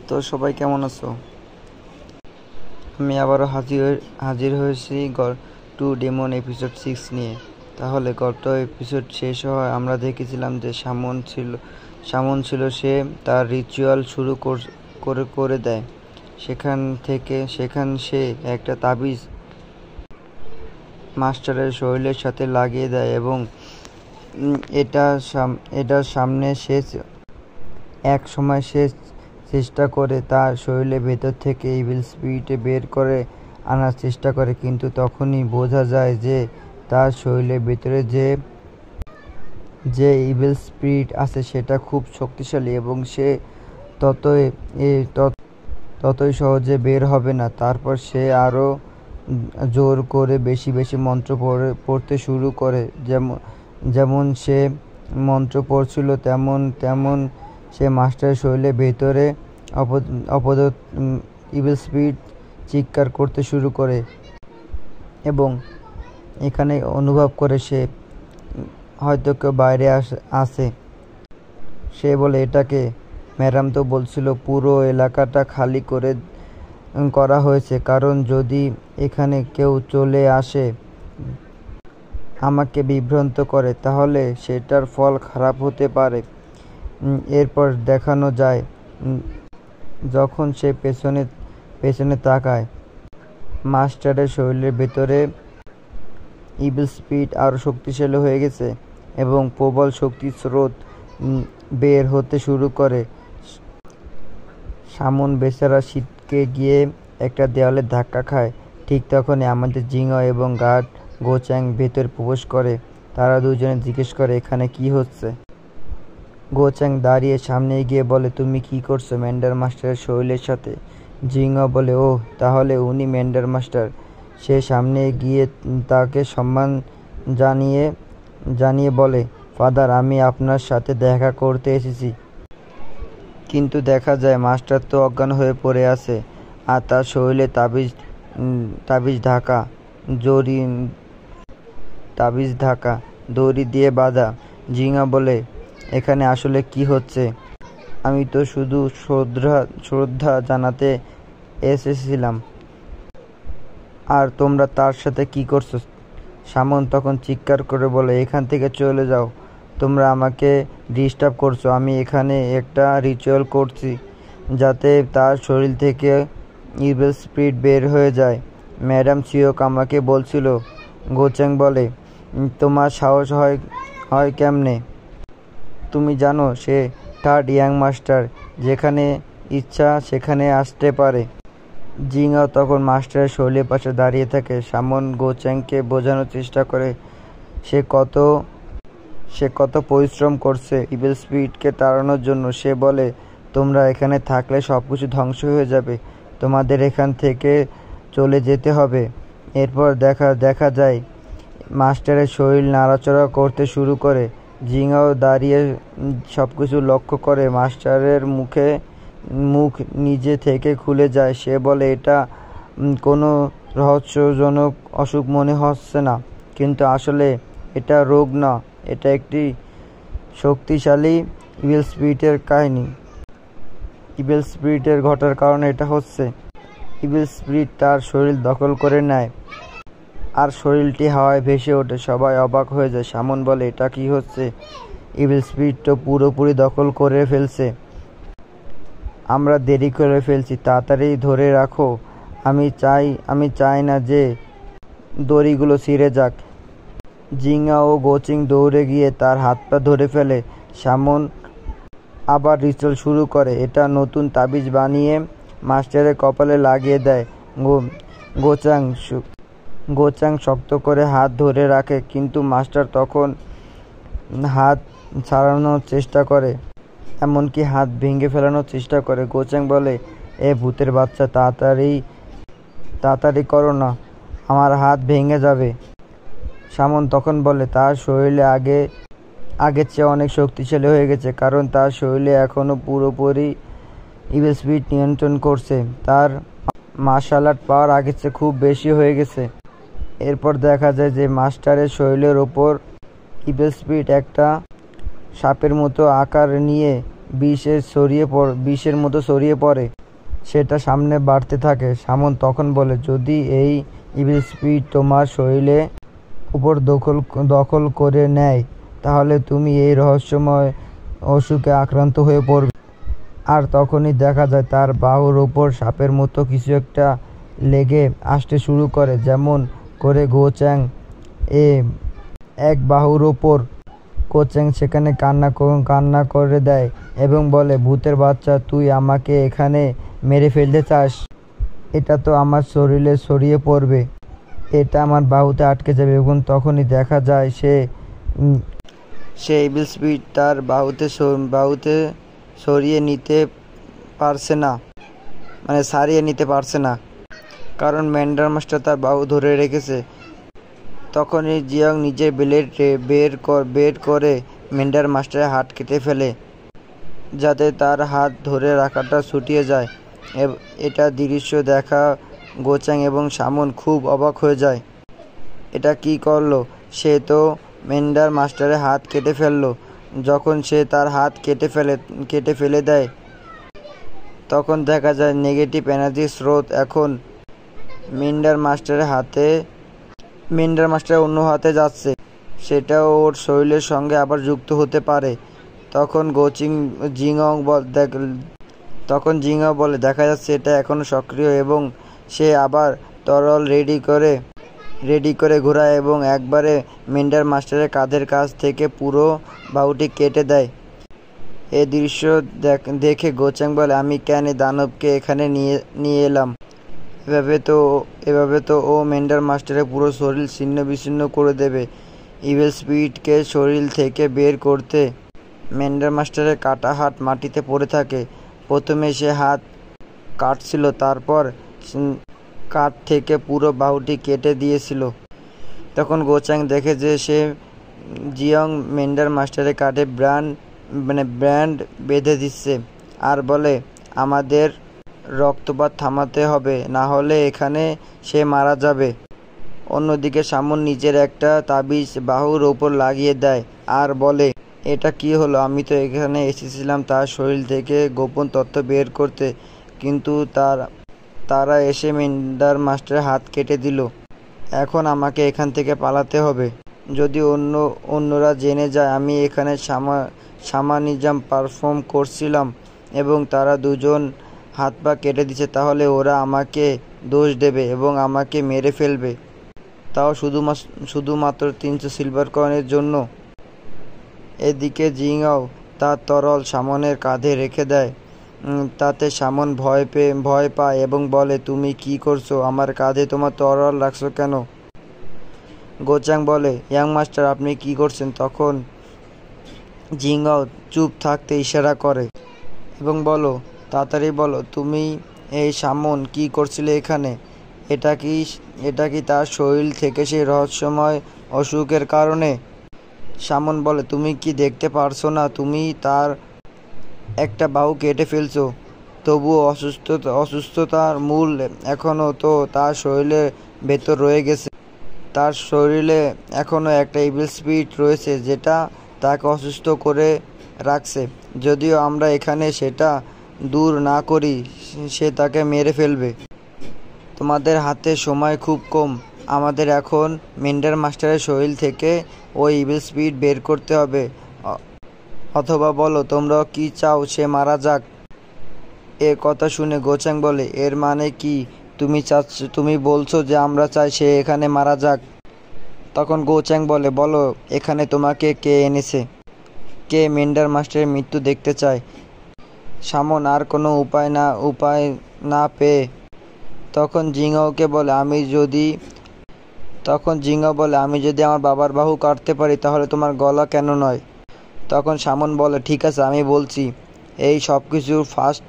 তো সবাই কেমন আছো? আমি আবারও হাজির হয়েছি টু ডেমন এপিসোড 6 নিয়ে। তাহলে গত এপিসোড শেষ হওয়ায় আমরা দেখেছিলাম যে সামন ছিল সে তার রিচুয়াল শুরু করে দেয়। সেখান সে একটা তাবিজ মাস্টারের শরীরের সাথে লাগিয়ে দেয় এবং এটার সামনে সে এক সময় সে চেষ্টা করে তার শরীরের ভেতর থেকে ইভিল স্পিরিট বের করে আনার চেষ্টা করে, কিন্তু তখনই বোঝা যায় যে তার শরীরের ভেতরে যে ইভিল স্পিরিট আছে সেটা খুব শক্তিশালী এবং সে ততই সহজে বের হবে না। তারপর সে আরও জোর করে বেশি মন্ত্র পড়তে শুরু করে। যেমন সে মন্ত্র পড়ছিল তেমন সে মাস্টারের শরীরের ভেতরে ইভিল স্পিরিট চিৎকার করতে শুরু করে এবং এখানে অনুভব করে সে হয়তো কেউ বাইরে আসে। সে বলে, এটাকে ম্যাডাম তো বলছিল পুরো এলাকাটা খালি করা হয়েছে, কারণ যদি এখানে কেউ চলে আসে আমাকে বিভ্রান্ত করে তাহলে সেটার ফল খারাপ হতে পারে। এরপর দেখানো যায় যখন সে পেছনে তাকায়, মাস্টারের শরীরের ভেতরে ইভিল স্পিরিট আরও শক্তিশালী হয়ে গেছে এবং প্রবল শক্তির স্রোত বের হতে শুরু করে। সামন বেচারা শীতকে গিয়ে একটা দেওয়ালে ধাক্কা খায়। ঠিক তখনই আমাদের জিংও এবং গার্ড গোচ্যাং ভেতর প্রবেশ করে। তারা দুজনে জিজ্ঞেস করে এখানে কি হচ্ছে। গোচ্যাং দাঁড়িয়ে সামনে গিয়ে বলে, তুমি কি করছো ম্যান্ডার মাস্টারের শরীরের সাথে? জিংও বলে, ওহ তাহলে উনি ম্যান্ডার মাস্টার। সে সামনে গিয়ে তাকে সম্মান জানিয়ে বলে, ফাদার আমি আপনার সাথে দেখা করতে এসেছি। কিন্তু দেখা যায় মাস্টার তো অজ্ঞান হয়ে পড়ে আছে আর তার শরীরে তাবিজ ঢাকা দড়ি দিয়ে বাঁধা। জিংয়া বলে, এখানে আসলে কি হচ্ছে? আমি তো শুধু শ্রদ্ধা জানাতে এসেছিলাম, আর তোমরা তার সাথে কি করছো? সামন তখন চিৎকার করে বলে, এখান থেকে চলে যাও, তোমরা আমাকে ডিস্টার্ব করছো। আমি এখানে একটা রিচুয়াল করছি যাতে তার শরীর থেকে ইভিল স্পিরিট বের হয়ে যায়। ম্যাডাম চিওক আমাকে বলছিল। গোচ্যাং বলে, তোমার সাহস হয় কেমনে? তুমি জানো সে থার্ড ইয়াং মাস্টার, যেখানে ইচ্ছা সেখানে আসতে পারে। জিংও তখন মাস্টারের শরীরের পাশে দাঁড়িয়ে থাকে। সামন গোচ্যাংকে বোঝানোর চেষ্টা করে সে কত পরিশ্রম করছে ইভিল স্পিরিটকে তাড়ানোর জন্য। সে বলে, তোমরা এখানে থাকলে সবকিছু ধ্বংস হয়ে যাবে, তোমাদের এখান থেকে চলে যেতে হবে। এরপর দেখা যায় মাস্টারের শরীর নাড়াচড়া করতে শুরু করে। জিংও দাঁড়িয়ে সবকিছু লক্ষ্য করে। মাস্টারের মুখ নিজে থেকে খুলে যায়। সে বলে, এটা কোনো রহস্যজনক অসুখ মনে হচ্ছে না, কিন্তু আসলে এটা রোগ না, এটা একটি শক্তিশালী ইভিল স্পিরিটের কাহিনী। ইভিল স্পিরিটের ঘটার কারণে এটা হচ্ছে। ইভিল স্পিরিট তার শরীর দখল করে নেয় আর শরীরটি হাওয়ায় ভেসে ওঠে। সবাই অবাক হয়ে যায়। সামন বলে, এটা কি হচ্ছে? ইভিল স্পিরিট তো পুরোপুরি দখল করে ফেলছে, আমরা দেরি করে ফেলছি, তাড়াতাড়ি ধরে রাখো। আমি চাই না যে দড়িগুলো ছিঁড়ে যাক। জিংয়া ও গোচিং দৌড়ে গিয়ে তার হাত পা ধরে ফেলে। সামন আবার রিচুয়াল শুরু করে। এটা নতুন তাবিজ বানিয়ে মাস্টারের কপালে লাগিয়ে দেয়। গোচ্যাং শক্ত করে হাত ধরে রাখে, কিন্তু মাস্টার তখন হাত ছাড়ানোর চেষ্টা করে, এমনকি হাত ভেঙে ফেলানোর চেষ্টা করে। গোচ্যাং বলে, এ ভূতের বাচ্চা, তাড়াতাড়ি করো না, আমার হাত ভেঙে যাবে। সামন তখন বলে, তার শরীরে আগের চেয়ে অনেক শক্তিশালী হয়ে গেছে, কারণ তার শরীরে এখনও পুরোপুরি ইভিল স্পিরিট নিয়ন্ত্রণ করছে। তার মার্শাল আর্ট পাওয়ার আগের চেয়ে খুব বেশি হয়ে গেছে। এরপর দেখা যায় যে মাস্টারের শরীরের ওপর ইভিল স্পিরিট একটা সাপের মতো আকার নিয়ে বিষের মতো ছড়িয়ে পড়ে। সেটা সামনে বাড়তে থাকে। শামন তখন বলে, যদি এই ইভিল স্পিরিট তোমার শরীরে উপর দখল করে নেয় তাহলে তুমি এই রহস্যময় অসুখে আক্রান্ত হয়ে পড়বে। আর তখনই দেখা যায় তার বাহুর ওপর সাপের মতো কিছু একটা লেগে আসতে শুরু করে। যেমন করে গো-চ্যাং এক বাহুর ওপর। গো-চ্যাং সেখানে কান্না করে দেয় এবং বলে, ভূতের বাচ্চা, তুই আমাকে এখানে মেরে ফেলতে চাস? এটা তো আমার শরীরে ছড়িয়ে পড়বে, এটা আমার বাহুতে আটকে যাবে। এবং তখনই দেখা যায় সে ইভিল স্পিরিট তার বাহুতে সরিয়ে নিতে পারছে না, সারিয়ে নিতে পারছে না, কারণ মেন্ডার মাস্টার তার বাহু ধরে রেখেছে। তখনই জিয়ং নিজের ব্লেড বের করে মেন্ডার মাস্টারের হাত কেটে ফেলে, যাতে তার হাত ধরে রাখাটা ছুটিয়ে যায়। এটা দৃশ্য দেখা গো-চ্যাং এবং শামন খুব অবাক হয়ে যায়। এটা কি করলো? সে তো মেন্ডার মাস্টারের হাত কেটে ফেললো। যখন সে তার হাত কেটে ফেলে দেয় তখন দেখা যায় নেগেটিভ এনার্জির স্রোত এখন মেন্ডার মাস্টারের অন্য হাতে যাচ্ছে। সেটাও ওর শরীরের সঙ্গে আবার যুক্ত হতে পারে। তখন জিংও বলে, দেখা যাচ্ছে এটা এখনো সক্রিয় এবং সে আবার তরল রেডি করে ঘোরায় এবং একবারে মেন্ডার মাস্টারের কাঁধের কাছ থেকে পুরো বাহুটি কেটে দেয়। এই দৃশ্য দেখে গো-চ্যাং বলে, আমি কেন দানবকে এখানে নিয়ে এলাম? এভাবে তো ও মেন্ডার মাস্টারের পুরো শরীর ছিন্ন বিচ্ছিন্ন করে দেবে। ইভিল স্পিরিটকে শরীর থেকে বের করতে মেন্ডার মাস্টারের কাটা হাত মাটিতে পড়ে থাকে। প্রথমে সে হাত কাটছিল, তারপর কাঠ থেকে পুরো বাহুটি কেটে দিয়েছিল। তখন গো-চ্যাং দেখে যে জিয়ং মেন্ডার মাস্টারের কাঁধে ব্যান্ড বেঁধে দিচ্ছে আর বলে, আমাদের রক্তপাত থামাতে হবে, না হলে এখানে সে মারা যাবে। অন্যদিকে শামন নিজের একটা তাবিজ বাহুর ওপর লাগিয়ে দেয় আর বলে, এটা কি হলো? আমি তো এখানে এসেছিলাম তার শরীর থেকে গোপন তথ্য বের করতে, কিন্তু তারা এসে মেন্ডার মাস্টারের হাত কেটে দিল। এখন আমাকে এখান থেকে পালাতে হবে। যদি অন্যরা জেনে যায় আমি এখানে শামানিজম পারফর্ম করছিলাম এবং তারা দুজন হাত পা কেটে দিচ্ছে, তাহলে ওরা আমাকে দোষ দেবে এবং আমাকে মেরে ফেলবে, তাও শুধুমাত্র 300 সিলভার কয়েনের জন্য। এদিকে জিংও তার তরল শামনের কাঁধে রেখে দেয়। তাতে শামন ভয় পায় এবং বলে, তুমি কি করছো? আমার কাঁধে তোমার তরল রাখছো কেন? গো-চ্যাং বলে, ইয়াং মাস্টার, আপনি কি করছেন? তখন জিংও চুপ থাকতে ইশারা করে এবং বলো, তাড়াতাড়ি বলো, তুমি এই শামন কি করছিলে এখানে? এটা কি তার শরীর থেকে সেই রহস্যময় অসুখের কারণে? শামন বলে, তুমি কি দেখতে পারছো না তুমি তার একটা বাহু কেটে ফেলছো? তবুও অসুস্থতার মূল এখনো তো তার শরীরের ভেতর রয়ে গেছে। তার শরীরে এখনো একটা ইভিল স্পিরিট রয়েছে যেটা তাকে অসুস্থ করে রাখছে। যদিও আমরা এখানে সেটা দূর না করি সে তাকে মেরে ফেলবে। তোমাদের হাতে সময় খুব কম। আমাদের এখন মেন্ডার মাস্টারের শরীর থেকে ওই ইভিল স্পিরিট বের করতে হবে, অথবা বলো তোমরা কি চাও সে মারা যাক? এ কথা শুনে গো-চ্যাং বলে, এর মানে কি? তুমি বলছো যে আমরা চাই সে এখানে মারা যাক? তখন গো-চ্যাং বলে, বলো এখানে তোমাকে কে এনেছে? কে মেন্ডার মাস্টারের মৃত্যু দেখতে চায়? শামন আর কোনো উপায় না পেয়ে তখন জিংওকে বলে, আমি যদি আমার বাবার বাহু কাটতে পারি তাহলে তোমার গলা কেন নয়? তখন শামন বলে, ঠিক আছে, আমি বলছি। এই সব কিছু ফার্স্ট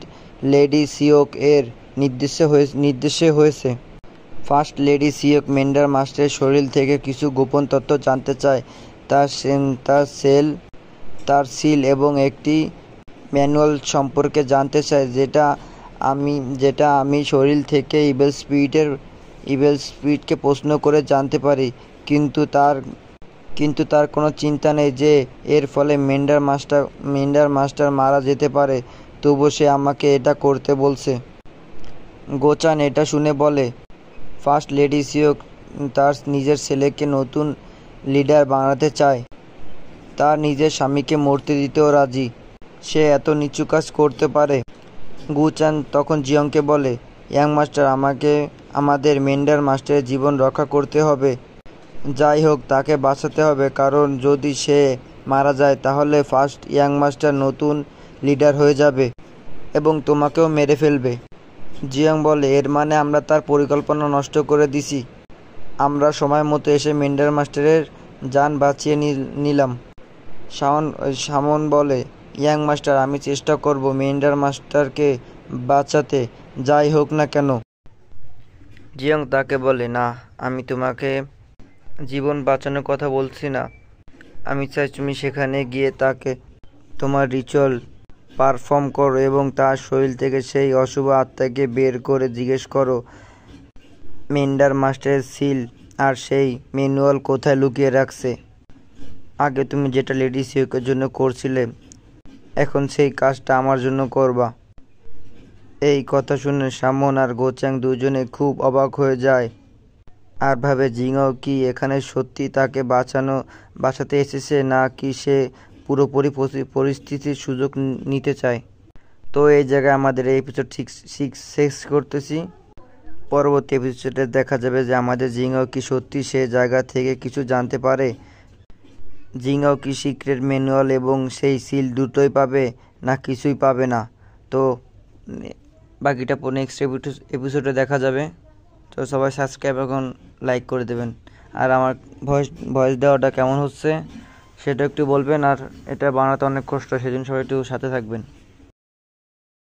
লেডি সিওক এর নির্দেশে হয়েছে। ফার্স্ট লেডি সিওক মেন্ডার মাস্টারের শরীর থেকে কিছু গোপন তথ্য জানতে চায়, তার সিল এবং একটি ম্যানুয়াল সম্পর্কে জানতে চায়, যেটা আমি শরীর থেকে ইভিল স্পিরিটকে প্রশ্ন করে জানতে পারি। কিন্তু তার কোনো চিন্তা নেই যে এর ফলে মেন্ডার মাস্টার মারা যেতে পারে। তবুও সে আমাকে এটা করতে বলছে। গোচান এটা শুনে বলে, ফার্স্ট লেডি সিওক তার নিজের ছেলেকে নতুন লিডার বানাতে চায়। তার নিজের স্বামীকে মরতে দিতেও রাজি। সে এত নিচু কাজ করতে পারে। গুচান তখন জিয়ংকে বলে, ইয়াং মাস্টার, আমাদের মেন্ডার মাস্টারের জীবন রক্ষা করতে হবে। যাই হোক, তাকে বাঁচাতে হবে, কারণ যদি সে মারা যায় তাহলে ফার্স্ট ইয়াং মাস্টার নতুন লিডার হয়ে যাবে এবং তোমাকেও মেরে ফেলবে। জিয়ং বলে, এর মানে আমরা তার পরিকল্পনা নষ্ট করে দিছি। আমরা সময় মতো এসে মেন্ডার মাস্টারের জান বাঁচিয়ে নিলাম। শামন বলে, ইয়াং মাস্টার, আমি চেষ্টা করব মেন্ডার মাস্টারকে বাঁচাতে, যাই হোক না কেন। জিয়ং তাকে বলে, না, আমি তোমাকে জীবন বাঁচানোর কথা বলছি না। আমি চাই তুমি সেখানে গিয়ে তাকে তোমার রিচুয়াল পারফর্ম করো এবং তার শরীর থেকে সেই অশুভ আত্মাকে বের করে জিজ্ঞেস করো মেন্ডার মাস্টারের সিল আর সেই ম্যানুয়াল কোথায় লুকিয়ে রাখছে। আগে তুমি যেটা লেডি সিউকের জন্য করছিলে, এখন সেই কাজটা আমার জন্য করবা। এই কথা শুনে শামন আর গোচাং দুজনে খুব অবাক হয়ে যায় আর ভাবে জিংও কি এখানে সত্যি তাকে বাঁচাতে এসেছে, না কি সে পুরোপুরি পরিস্থিতির সুযোগ নিতে চায়। তো এই জায়গায় আমাদের এই এপিসোড 6 শেষ করতেছি। পরবর্তী এপিসোডে দেখা যাবে যে আমাদের জিংও কি সত্যি সে জায়গা থেকে কিছু জানতে পারে। জিংও কি সিক্রেট ম্যানুয়াল এবং সেই সিল দুটোই পাবে না কিছুই পাবে না। তো বাকিটা নেক্সট এপিসোডে দেখা যাবে। তো সবাই সাবস্ক্রাইব এখন লাইক করে দেবেন। আর আমার ভয়েস দেওয়াটা কেমন হচ্ছে সেটা একটু বলবেন। আর এটা বানাতে অনেক কষ্ট, সেজন্য সবাই একটু সাথে থাকবেন।